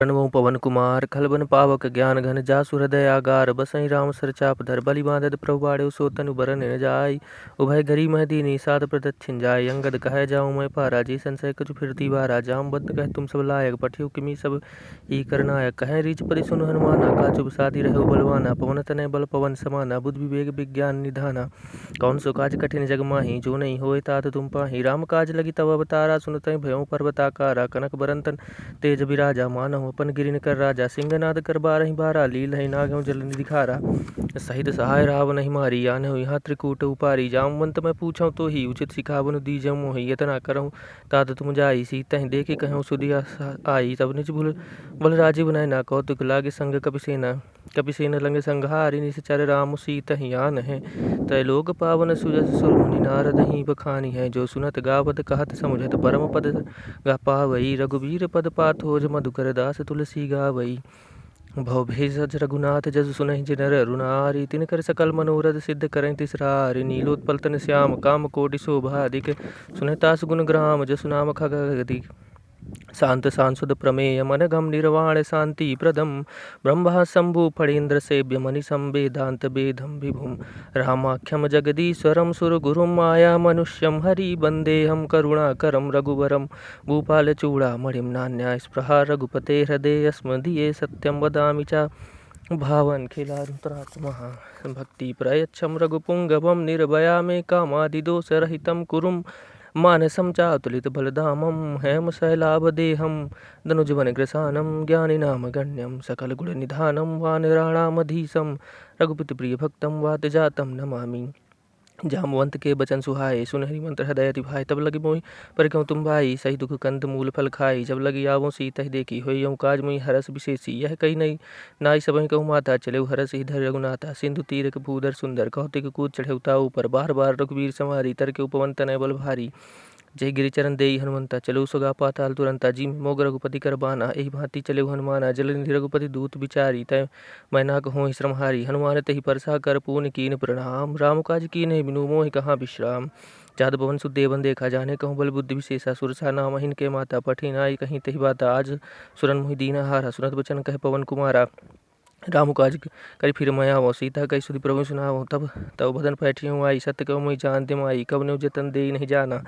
प्रणवों पवन कुमार खलबन पावक ज्ञान घन जासु हृदय आगार बसई राम सर चाप धर बलि बांधत प्रभु बाड़े सो तनु बरन न जाय उभय घरी महदी निषाद प्रदक्षिण जाय अंगद कह जाऊँ मैं पारा जी संशय कुछ फिरती बारा जामवंत कह तुम सब लायक पठियो किमी सब ही करनायक कह रीच परि सुन हनुमाना का चुप सादी रहो बलवाना पवन तनय बल पवन समाना बुद्धि विवेक विज्ञान निधाना कौन सो काज कठिन जग माही जो नहीं होए तात तुम पाही राम काज लगी तब अवतारा सुनते भयों पर्वताकारा कनक बरंतन तेज बिराजा मानव अपन गिरिन कर राजा सिंहनाद कर बारहि बारा लील है नागं जल निधि खारा सहित सहाय राव नहीं मारी आन यहाँ त्रिकूट उपारी जामवंत मैं पूछूं तो ही उचित सिखावन दीजऊँ मोहि यतना करऊँ तात तुम जाई सीतहि देखे कहूँ सुधिया आई तब निज भूल बल राजीव नयना कौतुक लागे संग कपिसेन लंग संघारि निश्चर राम सीतहि आन है त्रैलोक पावन सुजस सुर मुनि नारद ही बखानी है जो सुनत गावत कहत समुझत परम पद गा पावई रघुबीर पद पाथोज मधुकर दास तुलसी गावई भवभेषज रघुनाथ जस सुनहि जिनर अरुणारि तिनकर सकल मनोरथ सिद्ध करहि तिसरारि नीलोत्पल तन श्याम काम कोटि शोभा अधिक सुनतास गुण ग्राम जसु नाम खगधिक शांत सांसुद प्रमेय मनघम निर्वाण शांति प्रदम ब्रह्मा शंभु फणीन्द्र सेव्य मणि संवेदांत बेदम विभुम रामाख्यम जगदीश्वरम सुरगुरुं माया मनुष्यम हरि वंदेहम करुणाकरम रघुवरम भूपाल चूड़ामणिं नान्या स्पृहा रघुपते हृदय स्मदीये सत्यम वदामि च भावन खिलारुतरात्मा भक्ति प्रयच्छम रघुपुंगवम निर्भया मे कामादिदोष रहितम कुरुम मानसं चातुलित बलधामं हेम शैलाभदेहं धनुजवन ग्रसानं ज्ञानिनाम गण्यं सकल गुण निधानं वानराणामधीशं रघुपति प्रिय भक्तं वात जातं नमामि जामवंत के बचन सुहाए सुन हरिमंत्र हृदय अति भाई तब लगी मोहि पर क्यों तुम भाई सही दुख कंद मूल फल खाई जब लगी आवों सीता ही देखी होई यूं काज मुई हरस विशेषी यह कही नहीं नाई सबहि कहूँ माता चले हरस ही धर रघुनाथा सिंधु तीरक भूधर सुंदर कहते कूद चढ़े उताऊ पर बार बार रघुवीर संवारी तर के उपवन तनय बल भारी जय गिरिचरण देई हनुमंता चलो सुगा पाताल तुरंता जी मोग रघुपति कर बाना एहि भांति चले हनुमाना जल निधि रघुपति दूत बिचारी तय मैना कहो श्रमहारी हनुमान तहि परसा कर पून कीन प्रणाम राम काज कीन्ह बिनु मोहि कहाँ विश्राम जात भवन सुदेवन देखा जाने कहूँ बल बुद्धि विशेषा सुरसा नाम हिन के माता पठी नाई कहीं तही बाता आज सुरन मोहि दीना हारा सुनत बचन कह पवन कुमारा राम काज करी फिर मैं आवो सीता कही सुधि प्रभु सुनावो तब तब बदन पैठियों आई सत्य कहूँ मुई जान तिम आई कब ने जतन दे नहीं जाना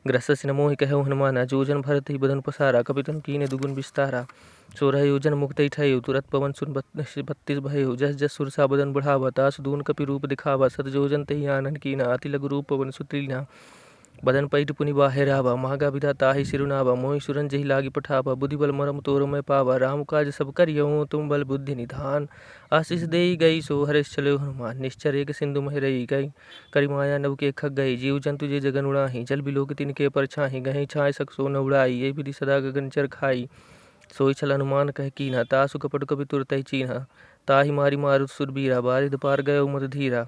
ग्रस्त मोहि कहु हनुमाना जोजन भरत ही बदन पसारा कपितन कीने दुगुन विस्तारा 16 योजन मुक्त ठहु तुरत पवन सुन 32 भयो जस जस सुरसा बदन बढ़ावा तास दून कपि रूप दिखावा सत जोजन तहि आनन कीना अति लघु रूप पवन सुत्रीना बदन पैठ पुनि बाहेरावा महागा विधा ताहि सिरुनावा मोहि सुरन जहि लागी पठावा बुद्धि बल मरम तोर मैं पावा राम काज सब करियहूँ तुम बल बुद्धि निधान आशीष देई गई सो हरेश चलो हनुमान निश्चर एक सिंधु मह रही गई करी माया नव के खग गई जीव जंतु जे जगन उड़ाही जल बिलोक तिनके पर छाही गही छाय सकसो न उड़ाई ये विधि सदा गगन चर खाई सोई छल हनुमान कह कीन्हा तासु कपट कपि तुरतहि चीन्हा ताहि मारी मारुत सुरबीरा बारिद पार गयो मद धीरा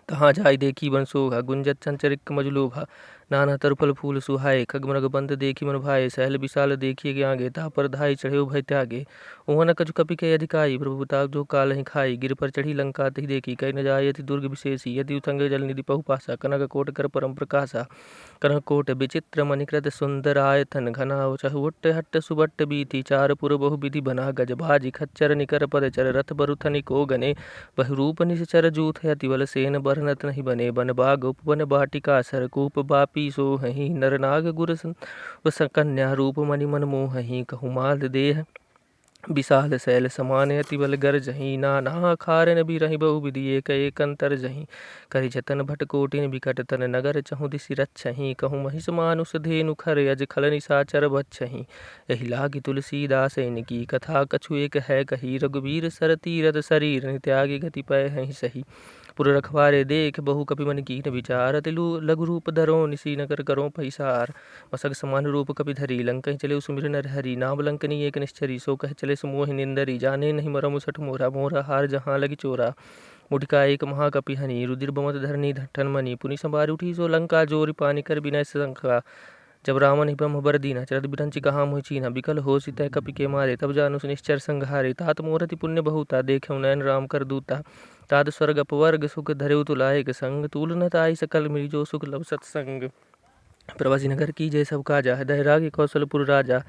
तहाँ जाय देखी बन सोहा गुंजत चंचरिक मजलोभा नाना तरफल फूल सुहाए खगमृग बंद देखी मन भाए सहल विशाल देखिए के आगे ता पर धाई चढ़े भय त्यागे उहन कछु कपि के अधिकाई प्रभु ताप जो काल ही खाई गिर पर चढ़ी लंका तही देखी कही न जाय यति दुर्ग विशेषी यदि उथंग जल निधि पहुपासा कनक कोट कर परम प्रकाशा कनक कोट विचित्र मणिकृत सुंदर आयतन घना चहुट हट्ट सुबट्ट बीती चार पुर बहु विधि बना गज भाजी खच्चर निकर पद चर रथ बरुथनि को गने बहुरूप निश्चर जूथ अति बल सेन बरनत नहीं बने बन बाग उपवन बाटिका सरकूप बापी सो हहीं नर नाग गुर कन्या रूप मणि मन मोहहीं कहु माल देह विशाल शैल समान अति बल गर जहीं नाना खारन भी रही बहु विधि एक अंतर जहीं करि जतन भट कोटिन बिकट तन नगर चहु दिशि रक्षहीं कहु महिष मानुष धेनु खर अज खल निशाचर बच्छहीं एहि लागी तुलसीदास इनकी कथा कछु एक है कही रघुवीर सर तीरथ शरीर नित्यागी गति पय हहीं सही पुर रखवारे देख बहु कपि मन कीन विचार अति लघु रूप धरो निसी नगर करो पैसार मसक समान रूप कपि धरी लंकहि चले सुमिर नर हरि नाम लंकनी एक निश्चरी सो कह चले सुमोहि निंदरी जाने नहीं मरम सठ मोरा मोरा हार जहाँ लगी चोरा मुठिका एक महाकपि हनि रुधिर बमत धरनी धट्टन मणि पुनि संबार उठी सो लंका जोरि पानी कर बिनय शंका जब रावण ही ब्रह्म बर दीना चरत बिरंचि कहा मोहि चीना बिकल हो सितय कपि के मारे तब जानु निश्चर संघारे तात मोरति पुण्य बहुता देखे नयन राम कर दूता तात स्वर्ग अपवर्ग सुख धरे तुलायक संग तूल न ताई सकल मिली जो सुख लब सत्संग प्रवासी नगर की जय सब काजा हृदय रागी कौशलपुर राजा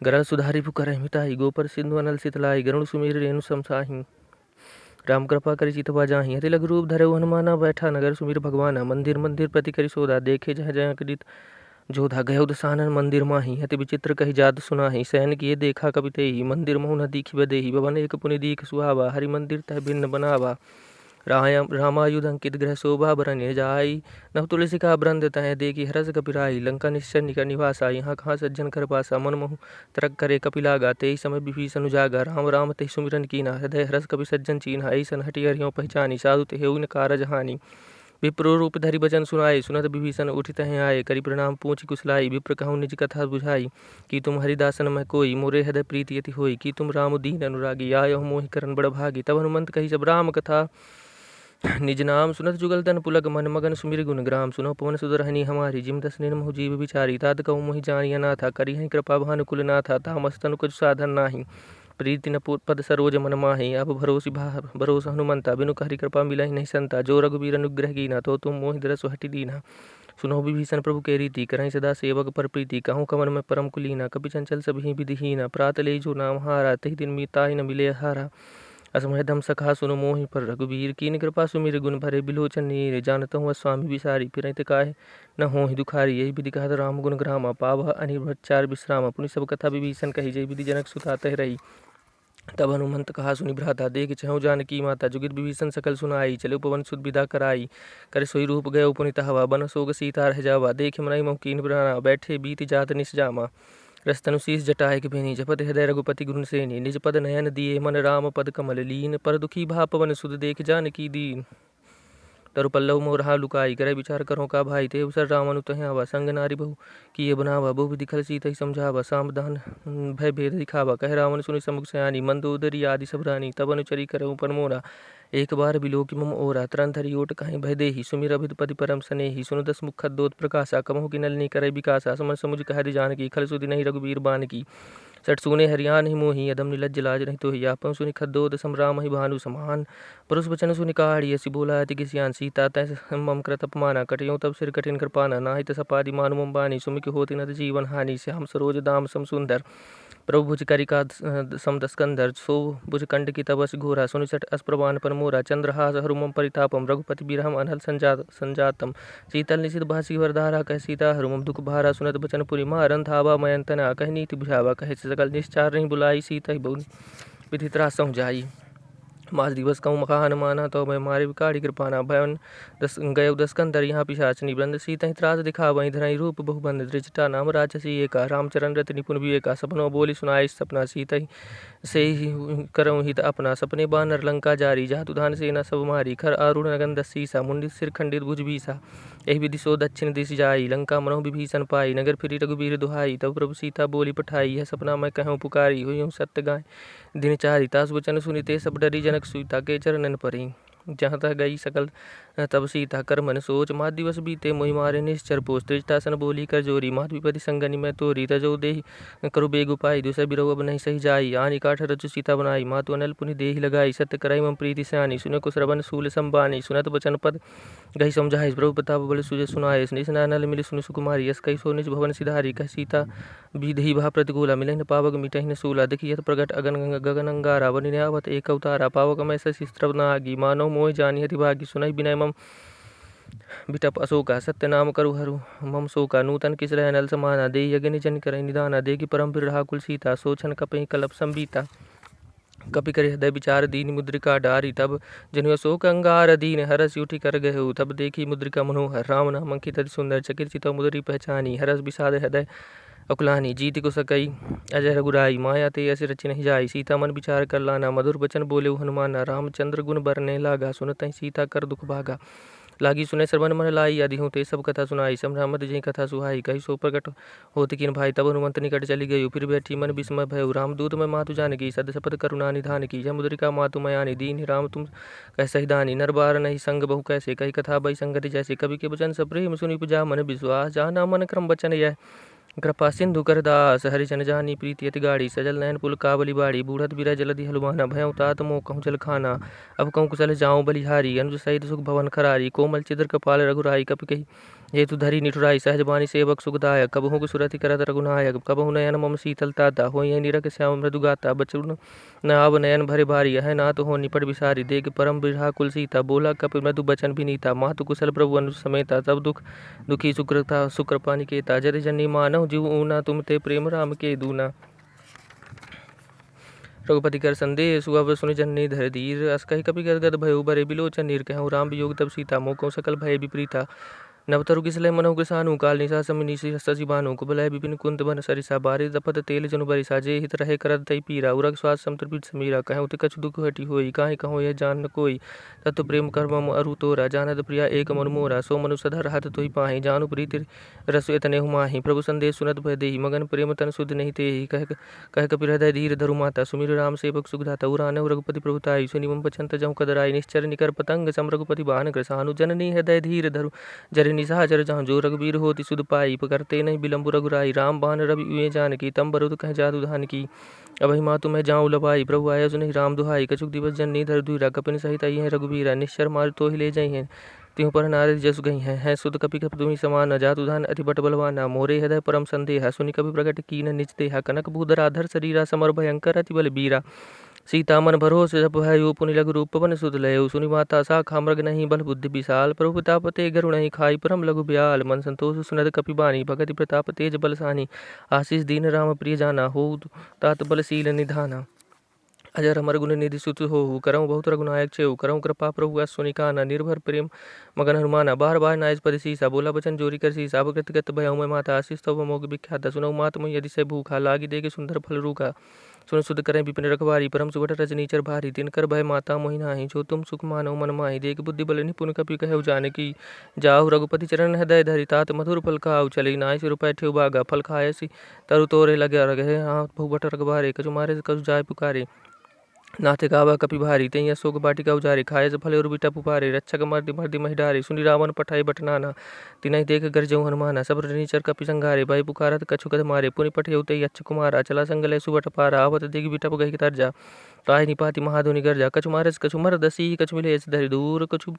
गरल सुधारी पुकर मिताई गोपर सिंधु अनल शीतलाई गरुण सुमीर रेणु समसाही राम कृपा करि चितवा जाहि अति लघु रूप धरे हनुमाना बैठा नगर सुमीर भगवाना मंदिर मंदिर प्रति करि सोदा देखे जह जय कृत जोधा गयो दसानन मंदिर माही अति विचित्र कही जात सुनाही सैन किए देखा कवि तेहि मंदिर मोह न दीखि बदेहि भवन एक पुनि दीख सुहावा हरि मंदिर तह भिन्न बनावा रामायुध अंकित ग्रह शोभा बरन जाई नव तुलसी का ब्रंद तह देखी हरस कपिराई लंका निश्चर निकर निवासा यहाँ कहाँ सज्जन कर पासा मन मोह तरक करे कपिलागा तेहि समय विभीषण उजागा राम राम तेहि सुमिरन कीना हृदय हरस कपि सज्जन चीन्हा ऐसन हटि हरियों पहचानी साधु तेहु न कारज हानि विप्र रूप धरि बचन सुनाए सुनत विभीषण उठि तह आए करि प्रणाम पूछ कुशलाई विप्र कहूँ निज कथा बुझाई कि तुम हरिदासन में कोई मोरे हृदय प्रीति यति होई कि तुम राम दीन अनुरागी आयो मोहि करन बड़ भागी तब हनुमंत कही सब राम कथा निज नाम सुनत जुगल तन पुलक मन मगन सुमिर गुण ग्राम सुनो पवन सुदरहनी हमारी जिम दस निर्महु जीव विचारी तात कहूँ मोहि जानिया ना था करी है कृपा भानुकुल ना था तामस तनु कुछ साधन नाही प्रीति न पद सरोज मन माही अब भरोस हनुमंता बिनु हरि कृपा मिला नहीं संता जो रघुवीर अनुग्रह कीना तो तुम मोहि दरस हटि दीना सुनो विभीषण प्रभु के रीति करहि सदा सेवक पर प्रीति कहूँ कवन में परम कुलीना कपि चंचल सबहि विधिहीना प्रात ले जो नाम हारा तहि दिन मीताहि न मिले हारा असमय दम सखा सुनो मोहि पर रघुवीर कीन कृपा सुमिर गुण भरे बिलोचन नीर जानत हूँ स्वामी विसारी फिर काहे न हो दुखारी यही विधि कहत राम गुण ग्रामा पाव अनिर्भचार विश्रामा पुनि सब कथा विभीषण कही जय विधि जनक सुता तह रही तब हनुमंत कहा सुनि भ्राता देख चहु जानकी माता जुगित विभीषण सकल सुनाई चले उपवन सुत विदा कराई कर सोई रूप गए पुनित हवा बन सोग सीता रह जावा देख मनई मोह कीन प्राणा बैठे बीत जात निस जामा रस्तनु शीस जटाए कि भेनी जपत हृदय रघुपति गुण सेनी निज पद नयन दिए मन राम पद कमल लीन पर दुखी भा पवन सुध देख जानकी दीन तरु पल्लव मोरहा लुकाई करे विचार करो का भाई ते अवसर राम अनुतह आवा संग नारी बहु किए बनावा बहु दिखल सीत समझावा सामदान भय भेद दिखावा कह रावण सुनि समुख सयानी मंदोदरी आदि सब रानी तब अनुचरी करऊँ पर मोरा एक बार बिलोक मम ओरा तरन धरि ओट कहीं भय देहि सुमिर अभिपति परम सनेहि सुन दस मुख खद्दोत प्रकाशा कमहु की नलनी करे विकासा समन समुझ कह जानकी खल सुधि नहीं रघुबीर बान की सट सुने हरियान ही मोही अदम निलज्ज लाज नहीं तो ही आपन सुनि खद्दोत समराम ही भानु समान परुष वचन सुनि काढ़ी ऐसी बोला अति किसियान सीता तय मम कृत अपमाना कटियों तब सिर कठिन कृपाना नाहित सपादि मानु मम बानी सुमिक होति नद जीवन हानि श्याम सरोज दाम सम सुंदर प्रभु भुज करिका समदस्कंदर सो भुज कंड की तबस घोरा सुनिसट अस्प्रवान पर मोरा चंद्रहास हरुमम परितापम रघुपति बिरहम अनल संजातम शीतल निशित भासी वरधारा कह सीता हरुमम दुख भारा सुनत बचन पुरी मारन धावा मयंतना कह नीति बुझावा कह सकल निश्चार नहीं बुलाई सीता ही बहु विधि त्रास जाई मास दिवस कहूँ मखा हनुमाना तो मैं मारे विकाड़ी कृपाना भयन गय दस्कंदर यहाँ पिशाचनी वृंद सीता ही त्रास दिखा वहीं धराई रूप बहुबंद दृष्टा नाम राजसी एका रामचरण रत निपुण विवेका सपनों बोली सुनाई सपना सीता ही से ही करऊँ हित अपना सपने बानर लंका जारी जातु धान सेना सब मारी खर आरूढ़ नगन दसीसा मुंडित सिर खंडित भुज भीसा यही विधि सो दक्षिण दिश जाई लंका मनोह विभीषण पाई नगर फिरी रघुबीर दुहाई तब प्रभु सीता बोली पठाई यह सपना मैं कहूँ पुकारी हुई सत्य गाय दिन चारी तास वचन सुनिते सब डरी जनक सुईता के चरणन परी जहाँ तह गई सकल तब सीता कर मन सोच मात दिवस बीते मोहि मारे निश्चर पोष त्रिजटासन बोली कर जोरी मात विपति संगनि में तोरी तजो देहि करु बेग उपाय दुसर बिरव अब नहीं सही जाई आनी काठ रचु सीता बनाई मातु अनल पुनि देहि लगाई सत्य कराई मम प्रीति सयानी सुने कुश रवन सूल संबानी सुनत बचन पद गही समझाई प्रभु प्रताप बल सुजय सुनाए निशन अनल मिली सुनि सुकुमारी यस कही सो निज भवन सिधारी कह सीता विधि भा प्रतिकूला मिलन पावक मिटहि न सूला देखियत प्रगट अगन गगन अंगारा वनि आवत एक अवतारा पावक में शस्त्र नागी मानो मोह जानी हति भागी सुनई विनय मम बिटप अशोका सत्य नाम करु हरु मम शोका नूतन किस रह नल समाना दे यज्ञ निजन कर निदाना देगी परम बिरहा कुल सीता सोचन कपि कलप संबीता कपि कर हृदय विचार दीन मुद्रिका डारी तब जनु शोक अंगार दीन हरस उठी कर गए तब देखी मुद्रिका मनोहर राम नाम अंकित सुंदर चकित चित मुद्री पहचानी हरस विषाद हृदय अकुलानी जीत को सकई अजय रघुराई माया ते ऐसे रचि नहीं जाई सीता मन विचार कर लाना मधुर वचन बोले हनुमाना रामचंद्र गुण बरने लागा सुनत सीता कर दुख भागा लागी सुने श्रवण मन लाई आदि हूँ ते सब कथा सुनाई समरामत जय कथा सुहाई कही सो प्रकट होती किन भाई तब हनुमंत निकट चली गई फिर बैठी मन विस्मय भय रामदूत में मातु जानकी सद सपद करुणा निधान की जय मुद्रिका मातु मयानी दीन राम तुम कैसे ही दानी नरबार नहीं संग बहु कैसे कही कथा बई संगति जैसे कवि के वचन सब प्रेम सुनि पुजा मन विश्वास जाना मन क्रम वचन यह कृपा सिंधु कर दास हरिजन जानी प्रीति अति गाड़ी सजल नयन पुल काबली बाड़ी बूढ़त बिरह जलधि हलुमाना भय तात मोह कहूँ जल खाना अब कहूँ कुशल जाऊँ बलिहारी अनुज सहित सुख भवन खरारी कोमल चिद्र कपाल रघुराई कपि कही हेतु धरी निठुराई सहज बानी सेवक सुखदायक। कबहु सुरति करत रघुनायक। कबहु नयन मम शीतलता दा। होई निरख श्याम मृदु गाता। बचन न आव नयन भरे भारी। यह नाथ हो निपट विसारी। देख परम बिरहा कुल सीता। बोला कपि मृदु बचन विनीता। मातु कुशल प्रभु अनुज समेता। तब दुखी सुकृपा निकेता। जति जननी मानहु जीव ऊना। तुम ते प्रेम राम के दूना। रघुपति कर संदेश अब सुनि जननी धर धीर। अस कहि कपि गदगद भयो बरे बिलोचन नीर। कहूँ राम वियोग तब सीता। मोह सकल भय विपरीता। नवतरु किसलय मनहु कृसानु। काल निशा समिनि शशि बानु। कुबलय विपिन कुंत बन सरिसा। बारि दपत तेल जनु बरिसा। जे हित रहे करत तई पीरा। उरग स्वाद समुद्र समीरा। कहूँ ते कछु दुख हटी होई। काहे कहूँ यह जान न कोई। तत्व प्रेम कर मम अरु तोरा। जानत प्रिया एक मनु मोरा। सो मनु सधर हत तुहि पाहि। जानु प्रीति रसु एतनेहु माहि। प्रभु संदेश सुनत भय देहि। मगन प्रेम तन सुध नहीं तेहि। कह कपि हृदय धीर धरु माता। सुमिर राम सेवक सुखदाता। उरानहु रघुपति प्रभुताई। सुनि मम बचन तजहु कदराई। निश्चर निकर पतंग सम रघुपति बाहन कृसानु। जननी हृदय धीर धरु जरि निशाचर जहाँ। जो रघुबीर होति सुध पाई। करते नहीं बिलम्बु रघुराई। राम बाण रवि उए जानकी। तम बरुत कह जादु धानकी। अबहि मातु मैं जाऊँ लबाई। प्रभु आया सुनहि राम दुहाई। कछुक दिवस जननी धर धुईरा। कपिन सहित आई है रघुबीरा। निश्चर मार तो ही ले जाई हैं। त्यों पर नारद जसु गई हैं। सुत कपि कपि तुम्हि समान। जातु धान अति बट बलवाना। मोरे हृदय परम संदेह। सुनि कपि प्रगट कीन निज देहा। कनक भूधराधर शरीरा। समर भयंकर अति बल बीरा। सीता मन भरोस जप भयो। पुनि लघु रूप पवन सुत लयो। सुनि माता साखा मृग नहीं बल बुद्धि विशाल। प्रभु प्रताप ते गरु नहीं खाई। परम लघु ब्याल। मन संतोष सुनत कपि बानी। भगति प्रताप तेज बलसानी। आशीष दीन राम प्रिय जाना। हो तात बलशील निधाना। अजर अमर गुण निधि सुत होहु। करहु बहुत रघुनायक छेउ। करहु कृपा प्रभु अस सुनि काना। निर्भर प्रेम मगन हनुमाना। बार बार नाइज परि सीसा। बोला बचन जोरी कर सीसा। अब कृत गत भयउ मैं माता। आशीष तब मोग विख्याता। सुनऊ मात मुहि यदि से भूखा। लागी देखे सुंदर फल रूखा। सुन सुध करें विपिन रखवारी। परम सुबट रजनीचर भारी। तिनकर भय माता मोहि नाही। जो तुम सुख मानव मन माही। देख बुद्धि बल निपुन कपि कहउ जानकी। जाहु रघुपति चरण हृदय धरि। तात मधुर फल खाऊ चली। नाइ सिर रुपै ठेउ बागा। फल खायसी तरु तोरे लगे रगे। हाँ बहुबट रखबारे। कछु मारे कछु जाय पुकारे। नाथे गावा कपि भारी। तई अशोक बाटिका उजारे। खाए फले और बिटा पुपारे। रक्षक मर्दि मर्दि महि डारे। सुनि रावण पठाई बटनाना। तिनहि देख गरजऊ हनुमाना। सब नीचर कपि संघारे। भय पुकारत कछु कद मारे। पुनि पठियउ तई अच्छ कुमारा। चला संगलय सुबट पारा। आवत दिग बिटप गहि तरजा। ताहि निपाति महाधुनि गर्जा। कछु मारस कछु मरदसी। कछु मिलेस धरि दूर। कछु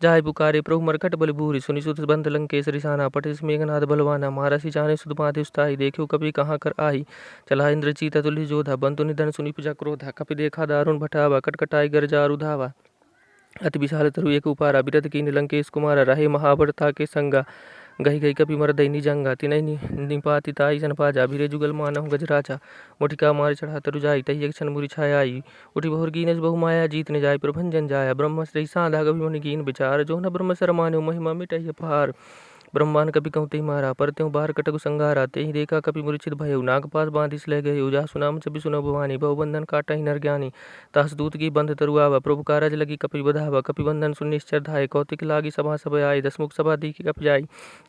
जाय पुकारे। प्रभु मरकट बल भूरि। सुनि सुत बंद लंकेश रिसाना। पटिस मेघनाद बलवाना। मारसी जाने सुध बाधि उस्ताहि। देखियो कपि कहाँ कर आही। चला इंद्र चीत तुल्य जोधा। बंतु निधन सुनि पुजा क्रोधा। कपि देखा दारुण भटावा। कटकटाई गरजारु धावा। अति विशाल तरु एक उपारा। बिरध कीन लंकेश कुमारा। रहे महाबरता के संगा। गही गही कपि मरदई निजंगा। तिनहि निपाति ताई सन पाजा। भिरे जुगल मानहु गजराजा। मुठिका मार चढ़ा तरु जाई। तही एक क्षण मुरि छाया आई। उठि बहुर कीनस बहु माया। जीत न जाय प्रभंजन जाया। ब्रह्म श्री साधा कवि मुनि कीन विचार। जो न ब्रह्म सर मान्यो महिमा मिटहि अपार। ब्रह्मांड कपि कहूँ ते मारा। पर त्यों बार कटकु संगारा। तेहि देखा कपि मूर्छित भयउ। नागपाश बांधिस लय गए। जा सुनाम जपि सुनौ भवानी। बहु बंधन काटहि नर ज्ञानी। तास दूत की बंध तरुआवा। प्रभु कारज लगी कपि बधावा। कपि बंधन सुनि निश्चर धाय। कौतिक लागी सभा सब आए। दसमुख सभा देखि कपि जाई।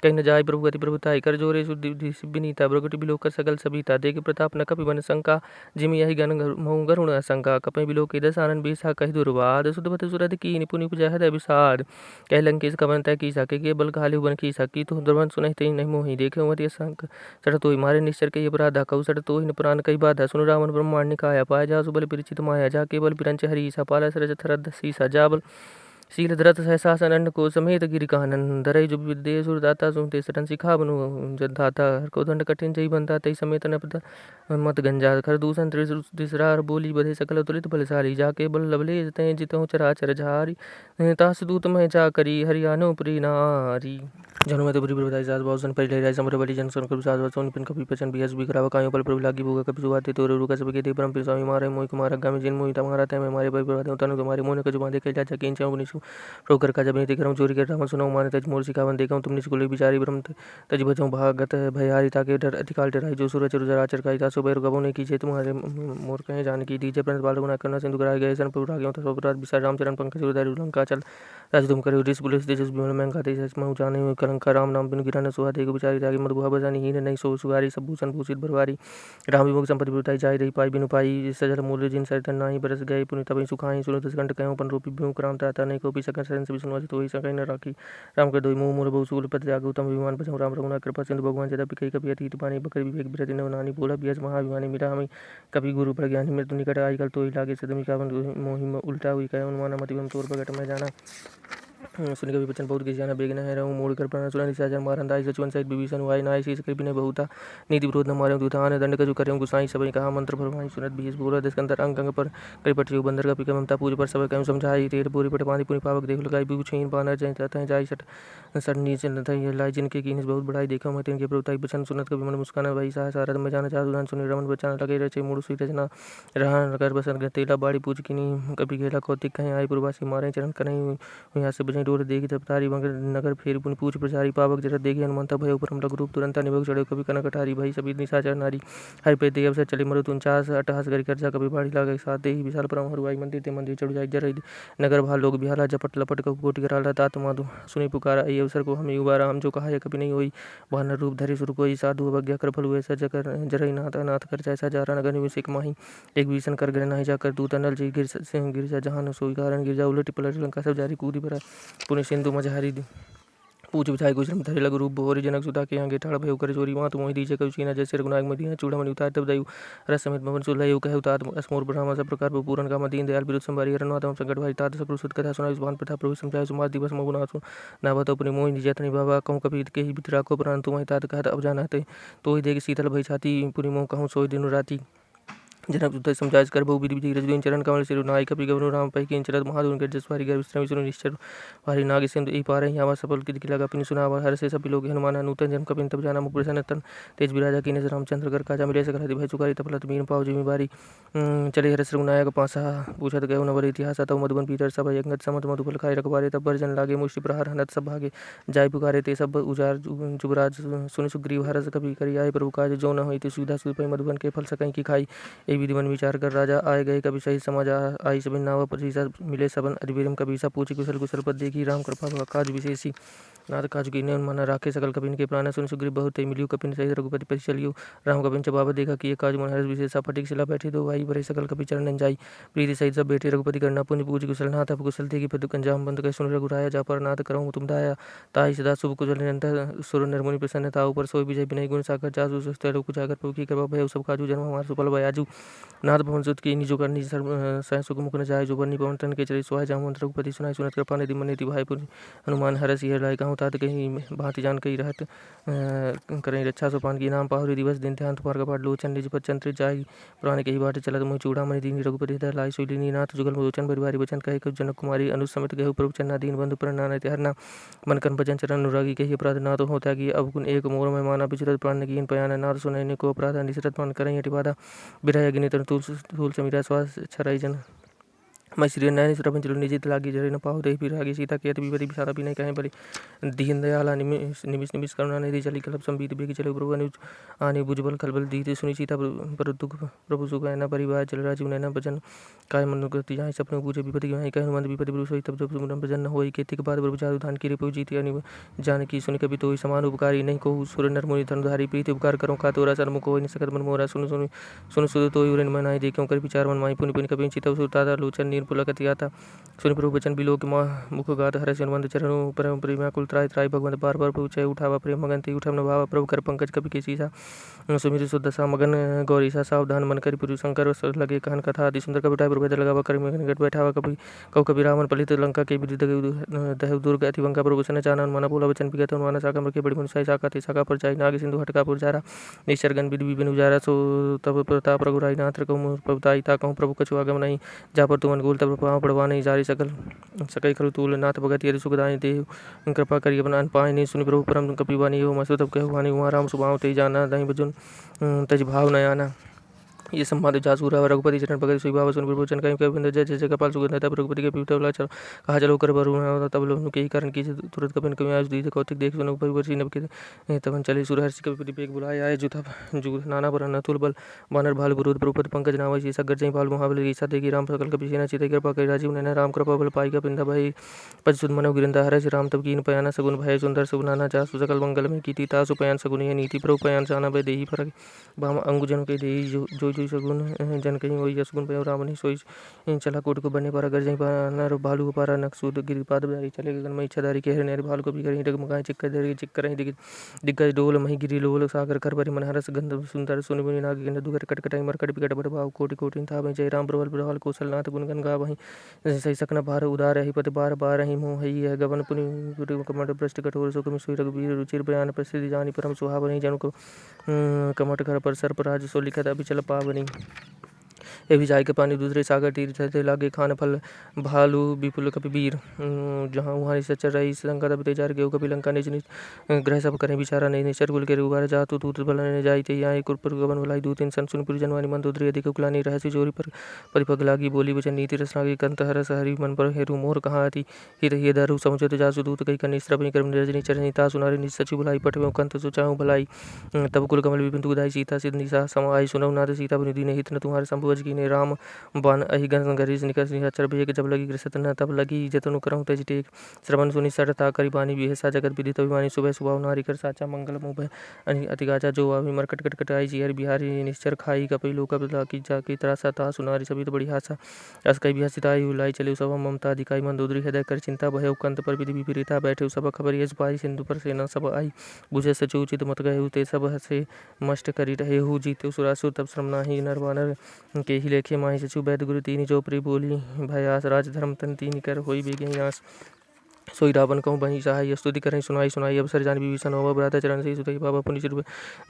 कहीं न जाय प्रभु गति प्रभुताई। कर जोरे सुधि विनीता। ब्रगुटि बिलोक सकल सभीता। देख प्रताप न कपि बन शंका। जिमि यहि गण महु गरुण असंका। कपि बिलोक दसानन बेसा कहि दुर्वाद। सुधबत सुरधि कीनि पुनि पुजै हृदय विषाद। कह लंकेश कवन तै कीसा। के बल घालिहु बन खीसा। की तु द्रवन सुनहि तेहि नहीं मोहि। देखे मति असंक सठ तोहि। मारे निश्चर कहि अपराधा। कहु सठ तोहि न पुराण कहि बाधा। सुनु रावण ब्रह्मांड निकाया। पाया जासु बल परिचित माया। जा केवल बिरंच हरीसा। पाला सरज थरद सीसा। जा बल शील धरत सहसासन अन्न को समेत गिरि कानन। धरई जुग विद्ये सुरदाता सुनते सटन सिखावनु जदाता। हर को दंड कठिन जई बनता तई समेत नपद मत गंजा। खर दूषण तिसरार बोली बधे सकल तुलित बलशाली। जाके बल लबले तय जितहु चराचर झारी। तास दूत मह जा करी हरियानो पुरी नारी। जनु में तो बुरी बताई सास बाउसन परि लहराई। समर बलि जन सुन कपि सास बचन पिन कपि पचन बियस बिकरावा। कायो पल प्रभु लागी भोगा। कपि सुवाते तोरे रुका सब के दे परम पिर स्वामी मारे मोहि कुमार गामी जिन मोहि तमारा तय मैं मारे भय प्रभाते तनु तुम्हारे मोह कजु बांधे कैला जकीन चाऊ निसु। प्रभु कर काज बेनती करऊँ चोरी कर रावण सुनऊ माने। तज मोर सिखावन देखऊँ तुम निष्कुल विचारी ब्रह्म तज बचऊँ भागत भयहारी। ताके डर अतिकाल डराई। जो सुर चरु जराचर काई। तासो बैर गबो नहीं कीजे तुम्हारे मोर कहे जान की। दीजे प्रणत बाल गुना करना सिंधु कराए गए सन। प्रभु रागियों तसो अपराध विसार। रामचरण पंकज उदारी लंका चल। राज तुम करे रिस पुलिस तेजस विमल महंगा तेजस महु जाने कलंका। राम नाम बिनु गिरा न सुहा। देख विचारी रागी मद बुहा बजानी। हीन नहीं सो सुगारी। सब भूषण भूषित भरवारी। राम विमुख संपत्ति बुताई जाय रही पाई बिनु पाई। सजल मूल्य जिन सरतन नाही। बरस गए पुनि तबहि सुखाई। सुनो दस कंठ कहूँ पन रूपी भूख राम त्राता नहीं। कोपी सकन सरन सभी सुनवा तो ही सकई न राखी। राम कर दोई मुँह मोर बहु सूल पत जागु। तम विमान बचऊँ राम रघुना कृपा सिंधु भगवान जदा कई कपि अतीत बानी। बकर विवेक बिरति नवनानी। बोला बियस महाभिमानी। मिटा हमें कपि गुरु प्रज्ञानी। मृत्यु निकट आई कल तो ही लागे सदमी कावन मोहि उल्टा हुई कह अनुमान मति तोर प्रगट में जाना। सुनि कपि बचन बहुत गिरजाना बेग न है रहूं मोड़ कर प्राण सुना निशाचर मारन दाई सचुवन सहित विभीषण हुआई नाई शीस कृपि ने बहुता नीति विरोध न मारे दूतान दंड कजु करें गुसाई सभई कहा मंत्र फरमाई सुनत बीस बोला दस्कंदर अंग अंग पर कई पटियो बंदर का पिका ममता पूज पर सब कहूं समझाई तेरे पूरी पट बांधी पुनि पावक देख लगाई बिछीन बानर जय ततः जाई सट सट नीचे न थई लाई जिनके कीनिस बहुत बड़ाई देखा मैं तिनके प्रभुताई बचन सुनत कवि मन मुस्काना भाई साहस सारद में जाना चाहु दान सुनि रमन बचाना लगे रचे मूड सुई रचना रहा कर बसन गतेला बाड़ी पूज किनी कपि गेला कौतिक कहीं आई पुरवासी मारे चरण कहीं यहाँ से बजाई डोर देखी तब तारी नगर फेर पुनि पूछ प्रचारी पावक जरा देखी हनुमंता भय उपरम लघु रूप तुरंता निभग चढ़े कभी कनक अठारी भई सभी निशाचर नारी हरि पे देव से चले मरु 49 अट्ठहास करी कर्जा कभी बाड़ी लागे साथ दे ही विशाल परम हरुआई मंदिर ते मंदिर चढ़ जाई जरई नगर भाल लोग बिहाला झपट लपट को कोटि कराला तात माधु सुनी पुकारा ये अवसर को हमें उबारा हम जो कहा है कभी नहीं होई वानर रूप धरि सुर कोई साधु अवज्ञा कर फल हुए सजकर जरई नाथ अनाथ कर जैसा जारा नगर निवेश एक माही एक भीषण कर गए नहीं जाकर दूत अनल जी गिरजा जहान सोई कारण गिरजा उलटी पलट लंका सब जारी कूदी पर पुनि सिंधु मझारी पूछ बिछाई गुजरम धरे लघु रूप बोरी जनक सुधा के आगे ठाड़ भय कर चोरी मात मोहि दीजे कवचीना जैसे रघुनायक मदीना चूड़ामणि उतार तब दयु रस समेत भवन सुलय कह उतार असमोर ब्रह्मा सब प्रकार पूरन का मदीन दयाल विरुद्ध संभारी हरनाथम संकट भाई तात सब प्रसुत कथा सुनाई सुभान प्रथा प्रभु समझाय सुमार दिवस मगुनासु नावत अपने मोहि निजत निभावा कहूँ कभी के ही बितरा को प्राण तुम्हारी तात कहत अब जानते तो ही देख शीतल भई छाती पुनि मोह कहूँ सोई दिन राती जनक सुधय समझाज कर बहु विधि विधि रजवीन चरण कमल सिरु नाई कपि गवनु राम पै किन चरत महादुन कर जसवारी गर्भ श्रमी सुनु निश्चर भारी नाग सिंधु ई पार यावा सफल की लगा पिनि सुनावा हर से सभी लोग हनुमान नूतन जन्म कपिन तब जाना मुख प्रसन्न तन तेज विराजा कीन रामचंद्र कर काजा मिले सकल हरि भय चुकारी तपलत मीन पाव जिमी बारी चले हरस रघुनायक पासा पूछत गए नवर इतिहास तव मधुबन पीतर सब यंगत समत मधुफल खाई रखवारे तब भजन लागे मुष्टि प्रहार हनत सब भागे जाय पुकारे ते सब उजार जुबराज सुनि सुग्रीव हरस कपि करी आए प्रभु काज जो न होई ते सुविधा सुपै मधुबन के फल सकई की खाई एक विधि मन विचार कर राजा आए गए कभी सही समाज आई सब नाव परीसा मिले सबन अधिवीरम कबीसा पूछी कुशल कुशल पद देखी राम कृपा काज विशेषी नाथ काज की ने मन राखे सकल कपिन के प्राण सुन सुग्रीव बहुत मिलियो कपिन सहित रघुपति पति चलियो राम कपिन चबाब देखा कि ये काज मन हर्ष विशेषा फटिक सिला बैठे दो भाई भरे सकल कपि चरण जाई प्रीति सहित सब बैठे रघुपति करना पुण्य पूज कुशल नाथ अब कुशल देखी पद कंजाम बंद कह सुन रघुराया जा पर नाथ करऊँ तुम दाया ताई सदा शुभ कुशल निरंतर सुर नरमुनि प्रसन्नता ऊपर सोई विजय विनय गुण सागर जासु सुस्तर कुजागर प्रभु की कृपा भय सब काजू जन्म हमार सुफल भयाजू नाथ भवन सुत की निजो कर निज सह सुख मुख न जाय जो बनी पवन तन के चले सुहाय जामवंत रघुपति सुनाई सुनत कृपा निधि मन निधि भाई पुनि हनुमान हरस यह लाय कहूँ तात कहीं भांति जान कही रहत करें रक्षा सोपान की नाम पाहुरी दिवस दिन ध्यान तुम्हार कपाट लोचन निज पर चंद्र जाय पुराण के ही बाट चलत मुझ चूड़ामणि दीन रघुपति हृदय लाई सुलीनी नाथ जुगल लोचन परिवारी वचन कहे कुछ जनक कुमारी अनुसमित गहु प्रभु चन्ना दीन बंधु प्रणना हरना मन कन भजन चरण अनुरागी कही अपराध ना तो होता कि अब गुण एक मोर में माना विचरत प्राण कीन पयान नाथ सुनैने को अपराध निसरत मन करें अटिबाधा बिरह अग्नि तर तुल समीरा श्वास छराई जन मैं श्री नयन सुरभन चलो निजित लागी जरे न पाओ देहि पिरागी सीता केत विपति विसारा भी नहीं कहें बलि दीन दयाला निमिष निमिष करुणा निधि चली कलप संबीत बेगी चले प्रभु अनुज आने भुजबल खलबल दीते सुनि सीता पर दुख प्रभु सुख न परिवार चल राजीव नैना भजन काय मनुकृति जाहि सपने पूजे विपति गई कह हनुमान विपति पुरुष होई तब जब सुमरन भजन न होई केतिक बाद प्रभु चारु धान की रिपु जीति अनि जानकी सुनि कभी तो समान उपकारी नहीं को सुर नर मुनि धनुधारी प्रीति उपकार करो का तोरा सन्मुख होई सकत मन मोरा सुन सुन सुन सुद तो उरन मन आई देखियो कर विचार मन माई पुनि पुनि कभी चितव सुरता लोचन पुलकति आता सुनि प्रभु बचन बिलो के मुख गात हरस हनुमंत चरणों परम प्रेमा कुल त्राय त्राय भगवंत बार बार प्रभु चय उठावा प्रेम मगन ते उठम न भावा प्रभु कर पंकज कपि के सीसा सुमिर सुदशा मगन गौरीसा सावधान मन करि पुरु शंकर लगे कहन कथा अति सुंदर कपि प्रभु लगावा कर मगन गट बैठावा कपि कौ कपि रावण पलित लंका के विरुद्ध दहु दुर्ग अति वंका प्रभु सन चानन मन बोला वचन विगत माना साका मरके बड़ी मनुष्य साका ते साका पर जाय नाग सिंधु हटका पुर जारा निसर्गन विधि विपिन उजारा सो तब प्रताप रघुराई नाथ कहूँ प्रभुताई ता कहूँ प्रभु कछु आगम नहीं जा पर तुमन गोल तब पाँव पड़वा नहीं जारी सकल सकई खरु तूल नाथ भगत यदि सुखदाई देव कृपा करिए अपन अन पाए नहीं सुनि प्रभु परम कपि वाणी हो मसु तब कहु वाणी उहाँ राम सुभाव ते जाना दही बजुन तज भाव न आना ये संवाद जासूरा रघुपति चरण भगत सुई सुन प्रभुचन कहीं कभी जय जय कपाल सुगंध तब रघुपति के पीठला चल कहा चलो कर वरुण तब लोग के ही कारण की तुरंत कपिन कभी आज दीद कौतिक देख सुन परिवर्ती नब के तबन चले सुर हर्षि कपि बेग बुलाए आए जुथा जु नाना पर नतुल बल बानर भाल विरोध प्रभुपति पंकज नावै सी सगर जय भाल महाबली ईसा देगी राम सकल कपि सेना चित कृपा करी राजीव नैना राम कृपा बल पाई पिंदा भई पद सुद मनो गिरंदा हरस राम तब कीन पयाना सगुन भय सुंदर सुनाना जा सुसकल मंगल में कीति तासु पयान सगुन ये नीति प्रभु पयान साना भय देही फरक बाम अंगुजन के देही जो जो सुई सगुन जन कहीं वही असगुन भयो राम नहीं सोई चला कोट को बनने पारा गर्जई नर भालू पारा नकसूद गिरिपाद बिहारी चले गगन में इच्छाधारी कह नेर भालू को भी कहीं डग मगाए चिक्कर दरी चिक्कर रही दिग्गज डोल मही गिरी लोल सागर कर परि मनहरस गंध सुंदर सुनि मुनि नाग गिन दुगर कटकटाई मरकट बिकट बड़ भाव कोटि कोटि था जय राम प्रबल प्रबल कौशलनाथ गुणगन गा वहीं सही सकन भार उदार ही पति बार बार ही मोह ही है गवन पुनि कमट भ्रष्ट कठोर सुखम सुई रघुबीर रुचिर बयान प्रसिद्धि जानी परम सुहावनी जन को कमट कर पर सर्पराज सो लिखत अभिचल पावनी ए भी जाय के पानी दूसरे सागर तीर थे लागे खान फल भालू विपुल कपिबीर जहाँ वहाँ सचर रही लंका तब तेजार गेहूँ कपि लंका निज निज ग्रह सब करें बिचारा नहीं निश्चर कुल के रुबार जा तू तूत बल ने जाई ते यहाँ कुरपुर गबन भलाई दूतिन सन सुनपुर जनवानी मन दुद्री अधिक कुलानी रहसी चोरी पर परिपग लागी बोली वचन नीति रस लागी कंत हरस हरि मन पर हेरु मोर कहाँ आती हित हिय धरु समुचित जासु दूत कई कन्या श्रवणी कर्म रजनी चरणी ता सुनारी निज सचि बुलाई पठवे कंत सुचाऊं भलाई तब कुल कमल विपिन तुगदाई सीता सिद्ध निशा समाई सुनौ नाद सीता बनिदी ने हित न तुम्हारे संभुवज की ने राम बन अहि गण गरीस निकस निहचर भेक जब लगी ग्रसत न तब लगी जतनु करहु तज टेक श्रवण सुनि सरता करि बानी बिहसा जगत विदित अभिमानी सुबह सुभाव नारी कर साचा मंगल मुभ अति गाचा जो आवी मरकट कट आई जिहर बिहारी निश्चर खाई कपि लोक की जाकी त्रासा ता सुनारी सभी तो बड़ी हासा अस कई बिहसिताई उलाई चले सब ममता दिखाई मंदोदरी हृदय कर चिंता भय कंत पर विधि विपरीता बैठे सब खबर यश पाई सिंधु पर सेना सब आई बुझे सचु उचित मत गए ते सब हसे मष्ट करी रहे हु जीते सुरासुर तब श्रम नाही नरवानर के ही लेखे माही सचु वैद गुरु तीन जो प्री बोली भयास राज धर्म तन तीन कर होई बेगयास सोई रावण कहूँ बही सहाय स्तुति करें सुनाई सुनाई अवसर जान विभीषण होवा भ्राता चरण से सुतई बाबा पुनि सिर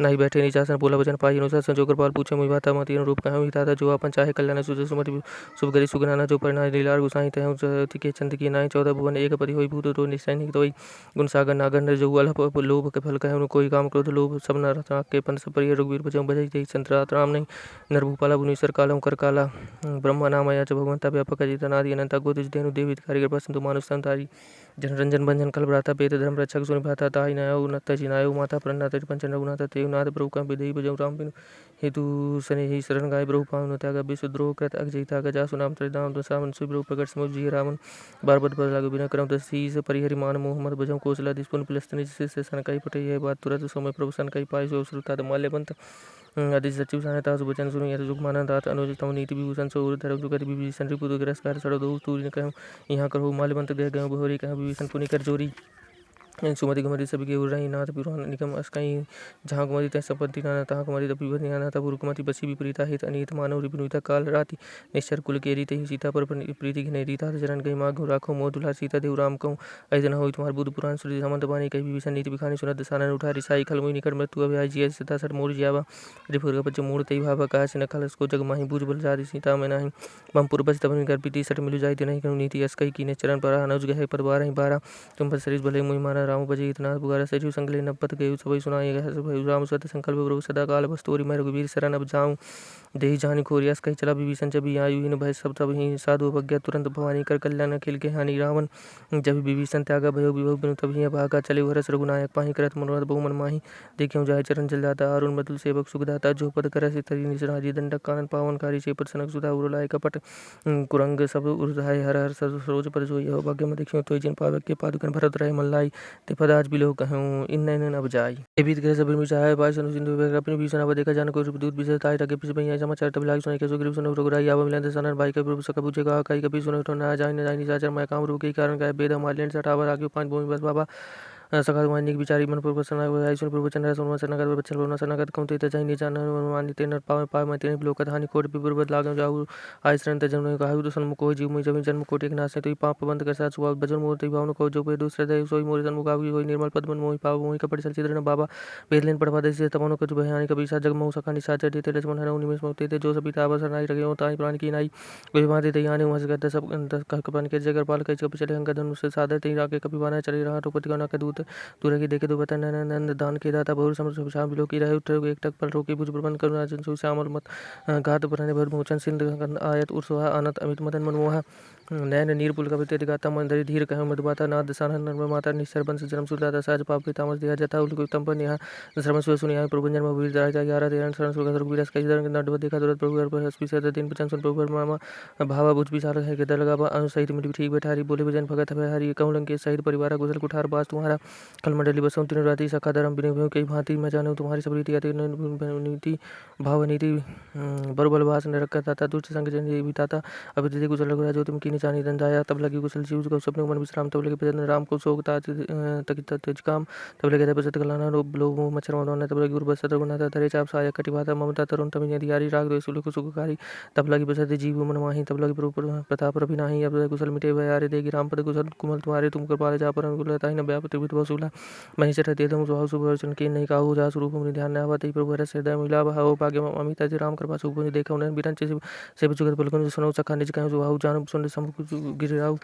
नहीं बैठे निचासन बोला वचन पाई अनुसार संजो कृपाल पूछे मुई भाता मति अनुरूप कहूँ हिता जो अपन चाहे कल्याण सुजय सुमति शुभ गरी सुगनाना जो परिणाम लीलार गुसाई तहु के चंद की नाई 14 भुवन एक पति होई भूत तो निश्चय नहीं तो गुण सागर नागर नर जो अल्प लोभ के फल कहूँ कोई काम क्रोध लोभ सब न के पंथ सब परिय रघुवीर बजौ बजई जय संतरात राम नहीं नर भूपाला भुवनेश्वर कालम कर काला ब्रह्म नामया च भगवंता व्यापक अजित अनादि अनंता गोतिज धेनु देवी कारिगर प्रसन्न मानुष संतारी जन रंजन बंजन कल भ्राता पेत धर्म रक्षक सुनि भ्राता ताहि नयो नत जिनायो माता प्रन्नाथ पंचन रघुनाथ तेव नाथ प्रभु का विदेही बजौ राम बिनु हेतु सने ही शरण गाय प्रभु पावन त्याग विशुद्रोह कृत अगजयता गजा सुनाम त्रिदाम दसामन सुई प्रभु प्रकट समुझ जी रावण बार बद पर लागु बिना करम तसीस परिहरि मान मोहम्मद बजौ कौशला दिसपुन पुलस्त निज से सन कई पटे यह बात तुरंत समय प्रभु सन कई पाई सो श्रुता माल्यवंत आदि सचिव सहायता सुबचन सुनु यथ जुग मानन तात अनुज तम नीति विभूषण सौर धर्म जुगति विभीषण रिपुद गिरस्कार सड़ दो तूरी कहूँ यहाँ करो माल्यवंत गह गहूँ बहोरी कहूँ विभीषण पुनि कर जोरी सुमति कुमति सभी के उर्राई नाथ पुराण निगम अस्कई जहाँ कुमति तह संपत्ति नाना तहाँ कुमति तपि नाना तब कुमति बसी विपरीता हित अनित मानव रिपुनुता काल राति निश्चर कुल के रीते ही सीता पर प्रीति घिने रीता चरण गई माँ घो राखो मोह दुलार सीता देव राम कहूँ ऐसा हो तुम्हार बुद्ध पुराण श्रुति समंत बानी कही विभीषण नीति बिखानी सुनत दसानन उठा रिसाई खल मुई निकट मृत्यु अभ्याय जिया सीता सर मोर जियावा रिपुर बच मूर तई भावा कहा न खल को जग माही बुझ बल जारी सीता में नाही बम पूर्वज तब कर पीति सट मिलु जाई नहीं कहूँ नीति अस्कई की चरण पर अनुज गहे पद बारह बारह तुम पर शरीर भले मुई माना राम बजे इतना पुकारा सचिव संकले नपत गये सभी सुनाई राम सत संकल्प प्रभु सदा काल बस्तोरी मैं रघुवीर शरण अब जाऊँ देही जानी खोरियास कही चला विभीषण जब आयु हीन भय सब तब ही साधु अवज्ञा तुरंत भवानी कर कल्याण अखिल के हानि रावण जब विभीषण त्यागा भयो विभव बिनु तब ही भागा चले हरस रघुनायक पाही करत मनोरथ बहु मन माही देखियो जाय चरण जल जाता अरुण मधुल सेवक सुखदाता जो पद कर तरी निसराजी दंडक कानन पावनकारी से पर सनक सुधा उरलाय कपट कुरंग सब उर्धाय हर हर सरोज पर जो यह भाग्य में देखियो तो जिन पावक के पादुकन भरत रहे मल्लाई ते पद आज बिलो कहूँ इन नैन अब जाई ए बीत गए सब मिचाय पाय सनु सिंधु अपने भीषण अब देखा जान को दूत विजय ताय तके पिछ भैया समाचार तब लाग सुनाई के सुग्रीव सुनो रघुराई आवा मिलन दसानन भाई के प्रभु सका पूछे कहा कई कभी सुनो तो ना जाय न जाय निशाचर मैं काम रूप के कारण गए वेद माल्यन सटावर आगे पांच भूमि बस बाबा सका मानिक बिचारी मन पर प्रसन्न सुन प्रवचन रह सुन सनगत बचन लोना सनगत कौते त जाय निजान मानिते न पावे पावे मते न लोक हानि कोट विपुर बद लाग जाऊ आय शरण त जन कहु तो सन्मुख को जीव मुझ जन्म कोटि के नासे तो पाप बंद कर सा सुवा भजन मूर्ति भावन को जो पे दूसरे दय सोई मोर सन्मुख आवी होई निर्मल पद मन मोहि पाव मोहि कपट सल चिद्रन बाबा वेदलेन पढ़वा दे से तमनो कछु भयानी कबि सा जग मोह सका निसाचर देते लक्ष्मण हरौ निमेष मोते ते जो सभी तावा सरनाई रखे हो ताई प्राण की नाई कोई बात ते यानी वहस गद सब कपन के जगर पाल कछ कपि चले हंग धनुष से सादर ते राके कपि बाना चले रहा टोपति गना के दूत दूर की देखे दो बता नंद दान के दाता बहुर समझ शाम बिलो की रहे उठे एक टक पल रोकी भुज प्रबंध करुणा जन सु श्यामल मत घात पुराने भर मोचन सिंध आयत उर्सोहा अनंत अमित मदन मनमोहा नैन नीरपुल कविते गाता मंदरी धीर कह मधुबाता नाद दसानन माता निश्चर बंश जन्म सुदाता साज पाप तामस दिया जता उल तम पर नेहा श्रम सुय सुनिया प्रभु जन्म वीर राजा ग्यारह तेरह शरण सुगत रघुवीर कई दर नडव देखा तुरंत प्रभु पर हस्पी सद दिन बचन सुन प्रभु मामा भावा बुझ विचार है के दर लगा अनु सहित मिट ठीक बैठारी बोले भजन भगत है हरि कहूँ लंके सहित परिवार गुजर कुठार बास तुम्हारा खलमंडली बसों तीनों राति सखा धर्म बिनु कई भांति मैं जानूँ तुम्हारी सब रीति आती नीति भाव नीति बरुबल भाष ने रखा था तुझ संग जन ये बिताता अभी तिथि कुशल रघुरा जो तुम कीनी जानी धन जाया तब लगी कुशल शिव को सपने मन विश्राम तब लगे भजन राम को सोगता तक तेज काम तब लगे बसत कलाना लोभ मच्छर मदन तब लगी उर्वश रघुनाथ धरे चाप सहाय कटिभाता ममता तरुण तमिन दियारी राग द्वेष सुख सुखकारी तब लगी बसत जीव मन माही तब लगी प्रताप रवि नाही अब कुशल मिटे भयारे देगी राम पद कुशल कुमल तुम्हारे तुम कृपाले जा पर अनुकूलता ही न व्यापति विध वसूला मही चढ़ देदम सुहाव सुभर्चन के नहीं काहू जा स्वरूप मुनि ध्यान आवत प्रभु हर हृदय मिला भाव भाग्य अमिता जी राम कृपा सुख देखा उन्हें बिरंच से जुगत पलकन सुनो सखा निज कहूँ सुहाऊ जान सुन समुख गिरिराव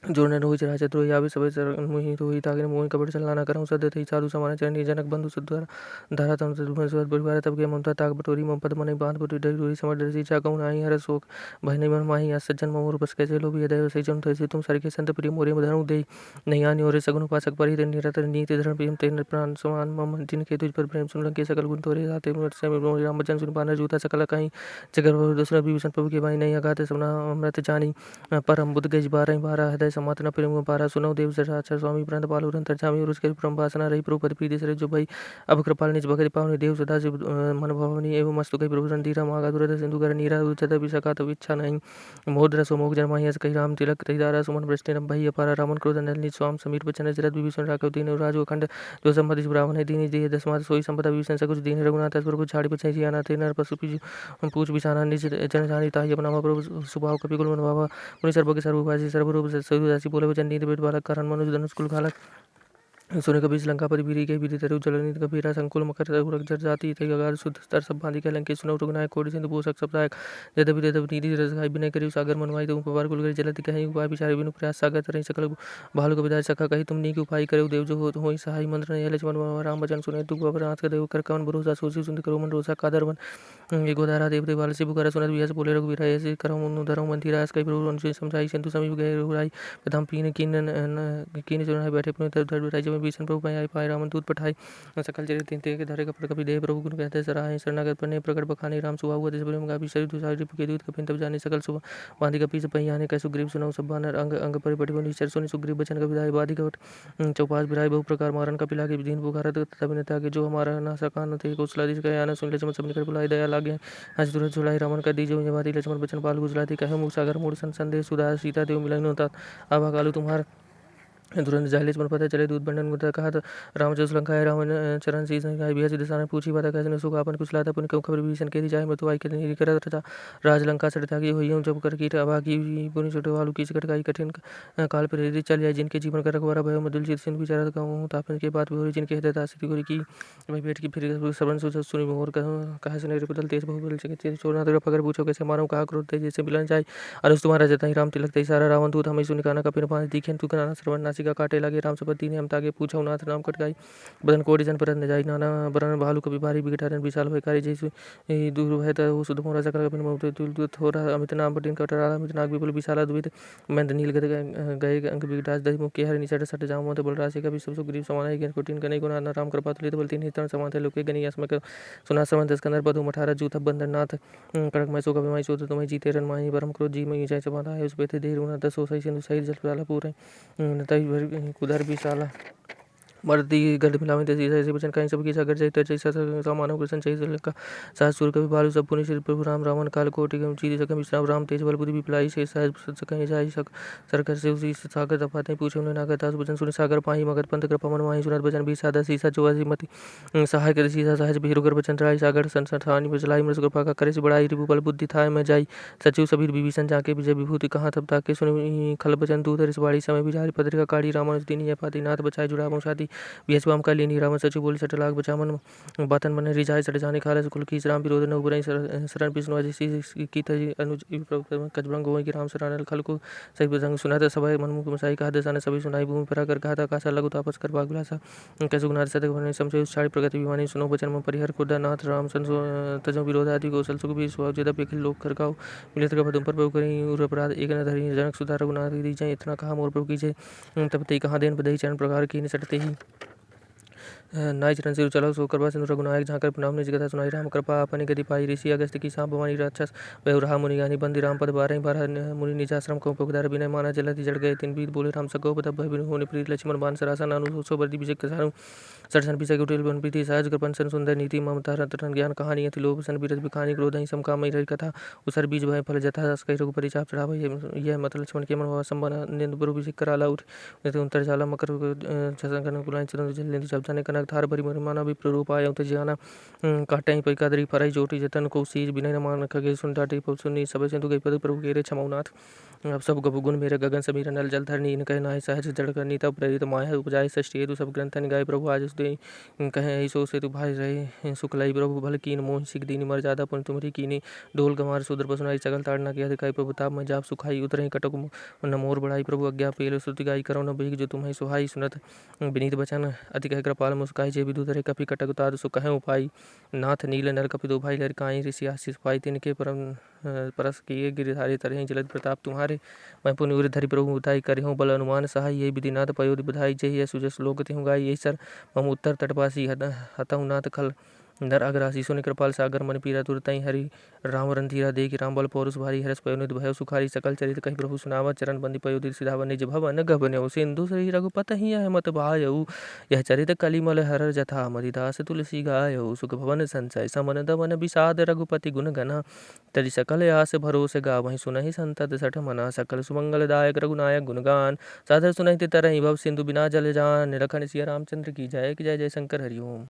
जोड़ने रोहि चरा चतुर यावी सब मुहि रोहि तागे मोहि कपट चलाना करऊँ सद थई साधु समाना चरणी जनक बंधु सुद्वार धारा तम सुध परिवार तब के ममता ताक बटोरी मम पद मन बांध बटोरी डरी रोहि समर डरसी चा कहूँ नाही हर शोक भय नहीं मन माही आज सज्जन मोर बस कैसे लो भी हृदय सही जन तैसे तुम सर के संत प्रिय मोरे धनु दे नहीं आनी और सगुन उपासक परिहित निरतर नीति धर्म प्रेम तेन प्राण समान मम जिनके तुझ पर प्रेम सुन के सकल गुण तोरे आते राम बचन सुन पाना जूता सकल कहीं जगर दूसरा विभीषण प्रभु के भाई नहीं अगाते सबना अमृत जानी परम बुद्ध गज बारह बारह हृदय समातना प्रेम पारा सुनव देव सराचर स्वामी प्रंत पालु रंतर जामी और उसके परम वासना रही प्रभु पद प्रीति सरे जो भाई अब कृपाल निज भगत पावनी देव सदा शिव मन भवनी एवं मस्तु कई प्रभु रंधीरा मागा दुरद सिंधु कर नीरा उचत विसका तब इच्छा नहीं मोद्र सोमोग जन्माही हस कही राम तिलक तैदारा सुमन वृष्टि न भई अपारा रामन क्रोध नल निज स्वाम समीर बचन जरद विभीषण राघव दीन राजो अखंड जो संपत्ति ब्राह्मण है दीन देह दसमात सोई संपदा विभीषण सकुच दीन रघुनाथ प्रभु छाड़ी बचै जियाना ते नर पशु पूछ बिछाना निज जन जानी ताहि अपना प्रभु स्वभाव कपि कुल मन भावा उन्हीं सर्व के सर्वभाषी सर्वरूप सर्वदासी बोले वचन नीति पेट बालक कारण मनुज धनुष कुल घालक सोने कबीज लंकापति बीरी के बीरी तरु जलनीत कबीरा संकुल मकर जर जाति थे अगार शुद्ध स्तर सब बांधी के लंके सुनव रुगनायक कोटि सिंधु पोषक सप्तायक यद्यपि यद्यपि नीति रसगाई बिना करी सागर मनवाई तुम पवार कुल जलति कहीं उपाय विचार बिनु प्रयास सागर तरह सकल भालु कविदा सखा कही तुम नी की उपाय करे देव जो हो सहाय मंत्र ने लक्ष्मण राम बचन सुने दुख नाथ का देव कर कवन भरोसा सोची सुंदर करो मन रोसा कादर वन गोदारा देव देवाल शिव कर सुनत विहस बोले रघुवीरा ऐसे करम मुनु धरम मंदिर रास कई प्रभु अनुसुई समझाई संतु समीप गए रुराई प्रथम पीन कीन चुनाई बैठे पुण्य धर बिठाई जब भीषण प्रभु पाई पाए रामन दूत पठाई सकल चरित तीन के धरे कपड़ कपि देव प्रभु गुण कहते सराय शरणागत पन्ने प्रकट बखाने राम सुहा हुआ देश प्रेम गाभी शरीर दुसारी रिप के दूत कपिन तब जाने सकल सुबह बांधी कपि से पहियाने कै सुग्रीव सुनौ सब बानर अंग अंग पर पटिबो निश्चर सुनि सुग्रीव बचन कपि दाई बाधी कवट चौपास बिराई बहु प्रकार मारन कपिला के दीन पुकारत तब ने ताके जो हमारा ना सकान थे कौशलादि कहे आना सुन लक्ष्मण सब निकट बुलाई दया लागे हंस तुरंत चुलाई रामन कर दीजो जवादी लक्ष्मण बचन पाल गुजराती कहे मुख सागर मूड संदेश सुधा सीता देव मिलन होता आभा कालू तुम्हार तुरंत जाहिले मन पता चले दूध बंडन मुद्दा कहा रामचंद्र लंका है रावण चरण सी संगाई बिया दिशान पूछी बात कैसे सुख आपन कुछ लाता पुन क्यों खबर भीषण के जाए मृत्यु आई के नहीं करत था राज लंका सड़ता की हुई जब कर कीट अभा की पुनि छोटे वालू की कटकाई कठिन काल पर यदि चल जाए जिनके जीवन का रखवारा भय मधुल चित सिंह विचारत कहूँ तापन के बात भी जिनके हृदय दासी गोरी की मैं पेट की फिर श्रवण सुनी मोर कहा सुने बदल तेज बहु बल छोड़ना तो पकड़ पूछो कैसे मारो कहा क्रोध जैसे मिलन जाए अनुज तुम्हारा जता ही राम तिलक सारा रावण दूत हमें सुनि काना कपिन पास दिखे तू काना श्रवण नासिका काटे लगे राम सपति ने हम ताके पूछा नाथ नाम कटकाई बदन कोटि जन परत न जाई नाना बरन भालू कभी भारी बिगटारन विशाल होय कार्य जैसे दूर है तो सुध मोरा सकल कपिन मोते तुल तुल थोड़ा अमित नाम पटिन कटरा अमित नाग विपुल विशाला दुवित मंद नील गद गए अंक बिगटास दहि मुख के हरि निचट सट जाऊं मोते बल राशि कभी सब सुग्रीव समान है ज्ञान कोटिन कने गुना राम कृपा तुलित बलती नितन समान थे लोके गनी अस्मक सुना समंत स्कंदर पदु मठारा जूथ बंदर नाथ कड़क मैं सो कभी मैं सोत तुम्हें जीते रन माही परम क्रोध जी मैं जय समाता है उस पे थे देर उना दसो सही सिंधु सही जल प्याला पूरे तई कुदर विशाला मर्दी गढ़ मिलावे तैसी ऐसे बचन कहीं सबकी सागर जय जैसा सामानव कृष्ण चाहिए लंका सास सुर कवि बालू सब पुनि श्री प्रभु राम रावण काल कोटि चीरी सकम विश्राम राम तेज बल बुद्धि विपलाई से सहज कहीं जाई सक सरकर से उसी सागर दफाते पूछे उन्हें नागर दास बचन सुनि सागर पाही मगर पंत कृपा मन माही सुनत बचन भी सादा सीसा चौवासी मति सहाय कर सीसा सहज भीरुगर बचन राय सागर संसानी बचलाई मृत कृपा का करे से बड़ाई रिपु बल बुद्धि थाय में जाई सचिव सबीर विभीषण जाके विजय विभूति कहाँ तब ताके सुनि खल बचन दूत रिसवाड़ी समय बिचारी पत्रिका काड़ी रामानुज दीनी पाती नाथ बचाए जुड़ावों शादी बियसवाम का लेनी रावण सचिव बोली सटलाग बचामन बातन मन रिजाय सट जाने खाले कुल की राम विरोध न उबरई शरण विष्णु अजय की तजी अनुज कजबंग गोई की राम शरण खल को सही प्रसंग सुना था सभा मनमुख मसाई कहा दसाने सभी सुनाई भूमि पर कर कहा था कासा लगु तापस कर बागुलासा कैसे गुनार सतक बने समझे साड़ी प्रगति विमानी सुनो बचन में परिहर खुदा नाथ राम सन तजो विरोध आदि कौशल सुख भी स्वभाव ज्यादा पेखिल लोक करकाओ मिलित का पदम पर प्रभु करी उर अपराध एक न धरी जनक सुधार गुनार दी जाए इतना कहा मोर प्रभु कीजिए तब ते कहा देन बदई चरण प्रकार की सटते ही नाई चरण सिर चलो सो कृपा सिंधु रघुनायक झाकर प्रणाम निज कथा सुनाई राम कृपा अपने गति पाई ऋषि अगस्त की सांप भवानी राक्षस वह रहा मुनि ज्ञानी बंदी राम पद बारह बार मुनि निजाश्रम को उपकार विनय माना जलधि जड़ गए तीन बीत बोले राम सको तब भय होने प्रीत लक्ष्मण बान सरासन अनुसो बर्दी विजय सारू सठसन पिसा उठेल बन प्रीति सहज कृपन सन सुंदर नीति ममता रतन ज्ञान कहानी अति लोभ सन बीरज बिखानी क्रोध ही समकामय रही कथा उसर बीज भय फल जथा कई रघुपति चाप चढ़ावा यह मत लक्ष्मण के मन संबन निंद प्रभु कराला उठ अंतर जाला मकर छसन कुलाइन चंद्र जल लेंदि जब जाने कनक थार भरी माना विप्र रूप आया उत जियाना काटई पैकादरी फरई जोटी जतन को सीज बिनय न मान खगे सुन टाटी सुनी सब सिंधु गई पद प्रभु केरे छमौनाथ अब सब गप गुण मेरे गगन समीर नल जल धरनी इन कहे नाहि सहज जड़ करनी तब प्रेरित माया उपजाय सृष्टि हेतु सब ग्रंथ गाय प्रभु आज दे कहे सो से तु भाई रहे सुखलाई प्रभु भल कीन मोह सिख दीनी मर जादा पुन तुमरी कीनी ढोल गमार सुदर पसुनाई चगल ताड़ना की अधिकाई प्रभु ताप में जाप सुखाई उतरही कटक न मोर बढ़ाई प्रभु अज्ञा पेल सुति गाई करो न बेग जो तुम्हें सुहाई सुनत विनीत बचन अति कह कृपाल मुस्काई जे विदु धरे कपि कटक ताद सुख है उपाई नाथ नील नर कपि दो भाई लड़काई ऋषि आशीष पाई तिनके परम परस किए गिरिधारे तरह जलद प्रताप तुम्हारे मैं पुण्य उर धरि प्रभु उठाई करे हूँ बल अनुमान सहाय ये विधिनाथ पयोधि बधाई जय सुजस लोक तिहु गाई यही सर मम उत्तर तटवासी हतहु नाथ खल नर अग्रासी सोनि कृपाल सागर मन पीरा तुरतई हरि राम रंधीरा देख राम बल पौरुष भारी हरस पयोनिध भयो सुखारी सकल चरित कहि प्रभु सुनावा चरण बंदी पयोधि सिधावन निज भवन गबन्यौ सिंधु श्री रघुपत ही मत भायौ यह चरित कलिमल हर जथा मदिदास तुलसी गायौ सुख भवन संचय समन दमन विषाद रघुपति गुण गना तरि सकल आस भरोस गावहि सुनहि संतत सठ मना सकल सुमंगलदायक रघुनायक गुणगान सादर सुनहि तरहि भव सिंधु बिना जल जान निरखन सिया रामचंद्र की जय जय शंकर हरि ओम।